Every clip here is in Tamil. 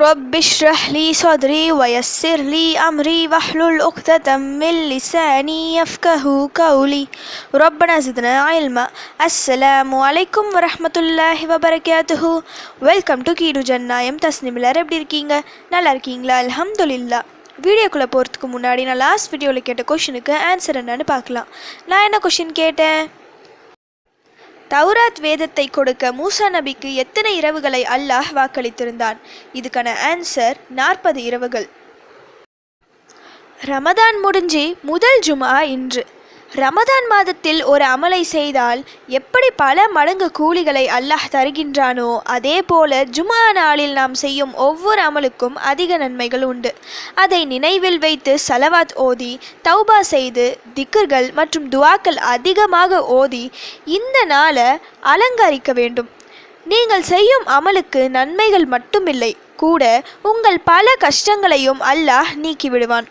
رب اشرح لي صدري ويسر لي أمري واحلل عقدة من لساني يفقهوا قولي ربنا زدنا علما. அஸ்ஸலாமு அலைக்கும் வரஹ்மத்துல்லாஹி வபரகாத்துஹு. வெல்கம் டு கீடு ஜன்னாயம் தஸ்னிம். எல்லாரும் எப்படி இருக்கீங்க? நல்லா இருக்கீங்களா? அல்ஹம்துலில்லாஹ். வீடியோக்குள்ளே போகிறதுக்கு முன்னாடி நான் லாஸ்ட் வீடியோவில் கேட்ட கொஷினுக்கு ஆன்சர் என்னன்னு பார்க்கலாம். நான் என்ன கொஷின் கேட்டேன்? தௌராத் வேதத்தை கொடுக்க மூசா நபிக்கு எத்தனை இரவுகளை அல்லாஹ் வாக்களித்திருந்தான்? இதுக்கான ஆன்சர் 40 இரவுகள். ரமதான் முடிஞ்சு முதல் ஜுமா இன்று. ரமதான் மாதத்தில் ஒரு அமலை செய்தால் எப்படி பல மடங்கு கூலிகளை அல்லாஹ் தருகின்றானோ அதே போல ஜுமா நாளில் நாம் செய்யும் ஒவ்வொரு அமலுக்கும் அதிக நன்மைகள் உண்டு. அதை நினைவில் வைத்து சலவாத் ஓதி தௌபா செய்து திக்ர்கள் மற்றும் துவாக்கள் அதிகமாக ஓதி இந்த நாளை அலங்கரிக்க வேண்டும். நீங்கள் செய்யும் அமலுக்கு நன்மைகள் மட்டுமில்லை, கூட உங்கள் பல கஷ்டங்களையும் அல்லாஹ் நீக்கிவிடுவான்.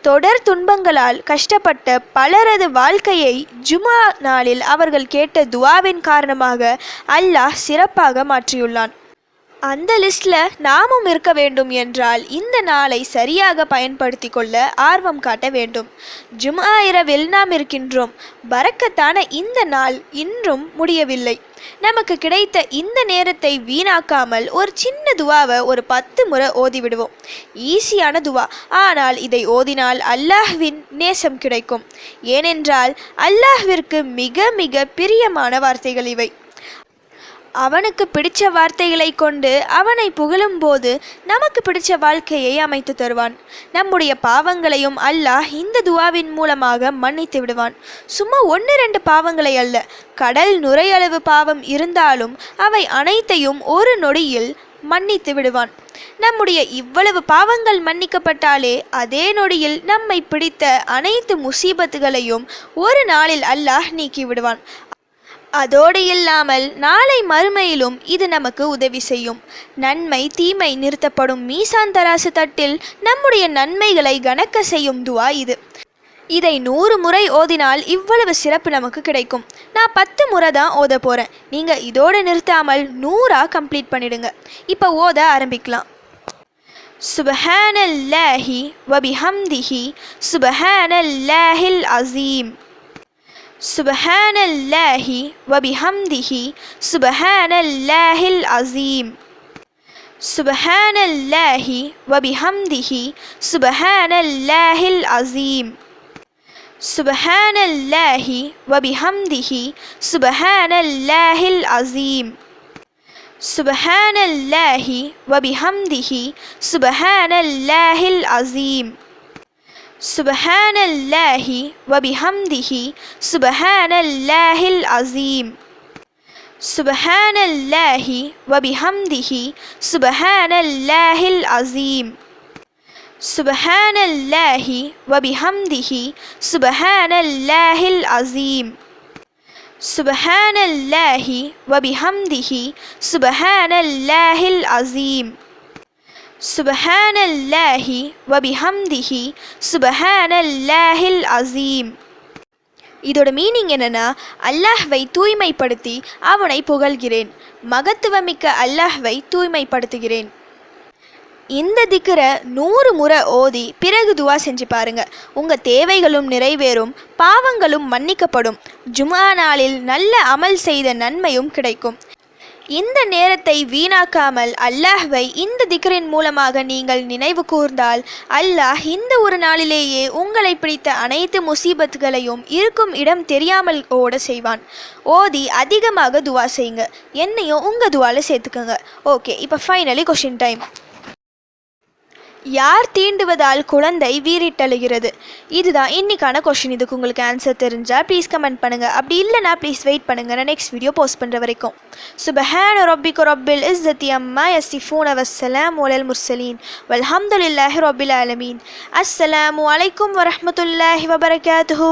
தொடர் துன்பங்களால் கஷ்டப்பட்ட பலரது வாழ்க்கையை ஜுமா நாளில் அவர்கள் கேட்ட துவாவின் காரணமாக அல்லாஹ் சிறப்பாக மாற்றியுள்ளான். அந்த லிஸ்டில் நாமும் இருக்க வேண்டும் என்றால் இந்த நாளை சரியாக பயன்படுத்தி கொள்ள ஆர்வம் காட்ட வேண்டும். ஜுமா இரவில் நாம் இருக்கின்றோம். பரக்கத்தான இந்த நாள் இன்றும் முடியவில்லை. நமக்கு கிடைத்த இந்த நேரத்தை வீணாக்காமல் ஒரு சின்ன துவாவை ஒரு 10 முறை ஓதிவிடுவோம். ஈஸியான துவா, ஆனால் இதை ஓதினால் அல்லாஹ்வின் நேசம் கிடைக்கும். ஏனென்றால் அல்லாஹ்விற்கு மிக மிக பிரியமான வார்த்தைகள் இவை. அவனுக்கு பிடிச்ச வார்த்தைகளை கொண்டு அவனை புகழும் போது நமக்கு பிடிச்ச வாழ்க்கையை அமைத்து தருவான். நம்முடைய பாவங்களையும் அல்லாஹ் இந்த துவாவின் மூலமாக மன்னித்து விடுவான். சும்மா 1-2 பாவங்களை அல்ல, கடல் நுரையளவு பாவம் இருந்தாலும் அவை அனைத்தையும் ஒரு நொடியில் மன்னித்து விடுவான். நம்முடைய இவ்வளவு பாவங்கள் மன்னிக்கப்பட்டாலே அதே நொடியில் நம்மை பிடித்த அனைத்து முசீபத்துகளையும் ஒரு நாளில் அல்லாஹ் நீக்கி விடுவான். அதோடு இல்லாமல் நாளை மறுமையிலும் இது நமக்கு உதவி செய்யும். நன்மை தீமை நிறுத்தப்படும் மீசான் தராசு தட்டில் நம்முடைய நன்மைகளை கணக்க செய்யும் துவா இது. இதை 100 முறை ஓதினால் இவ்வளவு சிறப்பு நமக்கு கிடைக்கும். நான் 10 முறை தான் ஓத போகிறேன். நீங்கள் இதோடு நிறுத்தாமல் 100ஆ கம்ப்ளீட் பண்ணிடுங்க. இப்போ ஓத ஆரம்பிக்கலாம். சுபஹானல்லாஹி வபிஹம்திஹி சுபஹானல்லாஹில் அஸீம். சுபஹானல்லாஹி வபிஹம்திஹி சுபஹானல்லாஹில் அஸீம். சுபஹானல்லாஹி வபிஹம்திஹி சுபஹானல்லாஹில் அஸீம். சுபஹானல்லாஹி வபிஹம்திஹி சுபஹானல்லாஹில் அஸீம். சுபஹானல்லாஹி வபிஹம்திஹி சுபஹானல்லாஹில் அஸீம். சுபஹானல்லாஹி வபிஹம்திஹி சுபஹானல்லாஹில் அஸீம். சுபஹானல்லாஹி வபிஹம்திஹி சுபஹானல்லாஹில் அஸீம். சுபஹானல்லாஹி வபிஹம்திஹி சுபஹானல்லாஹில் அஸீம். சுபஹானல்லாஹி வபிஹம்திஹி சுபஹானல்லாஹில் அஸீம். சுபஹானல்லாஹி வபிஹம்திஹி சுபஹானல்லாஹில் அஸீம். இதோட மீனிங் என்னன்னா, அல்லாஹ்வை தூய்மைப்படுத்தி அவனை புகழ்கிறேன். மகத்துவமிக்க அல்லாஹ்வை தூய்மைப்படுத்துகிறேன். இந்த திக்ரை 100 முறை ஓதி பிறகு துவா செஞ்சு பாருங்க. உங்கள் தேவைகளும் நிறைவேறும், பாவங்களும் மன்னிக்கப்படும். ஜுமா நாளில் நல்ல அமல் செய்த நன்மையும் கிடைக்கும். இந்த நேரத்தை வீணாக்காமல் அல்லாஹ்வை இந்த திக்ரின் மூலமாக நீங்கள் நினைவு கூர்ந்தால் அல்லாஹ் இந்த ஒரு நாளிலேயே உங்களை பிடித்த அனைத்து முசீபத்துகளையும் இருக்கும் இடம் தெரியாமல் ஓட செய்வான். ஓதி அதிகமாக துவா செய்யுங்க. என்னையும் உங்கள் துவாவில் சேர்த்துக்கோங்க. ஓகே, இப்போ ஃபைனலி கொஷின் டைம். யார் தீண்டுவதால் குழந்தை வீறிட்டழுகிறது? இதுதான் இன்னைக்கான கொஷின். இதுக்கு உங்களுக்கு ஆன்சர் தெரிஞ்சால் ப்ளீஸ் கமெண்ட் பண்ணுங்கள். அப்படி இல்லைனா ப்ளீஸ் வெயிட் பண்ணுங்கள், நான் நெக்ஸ்ட் வீடியோ போஸ்ட் பண்ணுற வரைக்கும். சுபஹான ரப்பிக ரப்பில் இஸ்ஸத்தி அம்மா யசிஃபூன வஸ்ஸலாமு அலல் முர்சலீன் வல்ஹம்துலில்லாஹி ரப்பில் ஆலமீன். அஸ்ஸலாமு அலைக்கும் வரஹ்மத்துல்லாஹி வபரகாத்துஹு.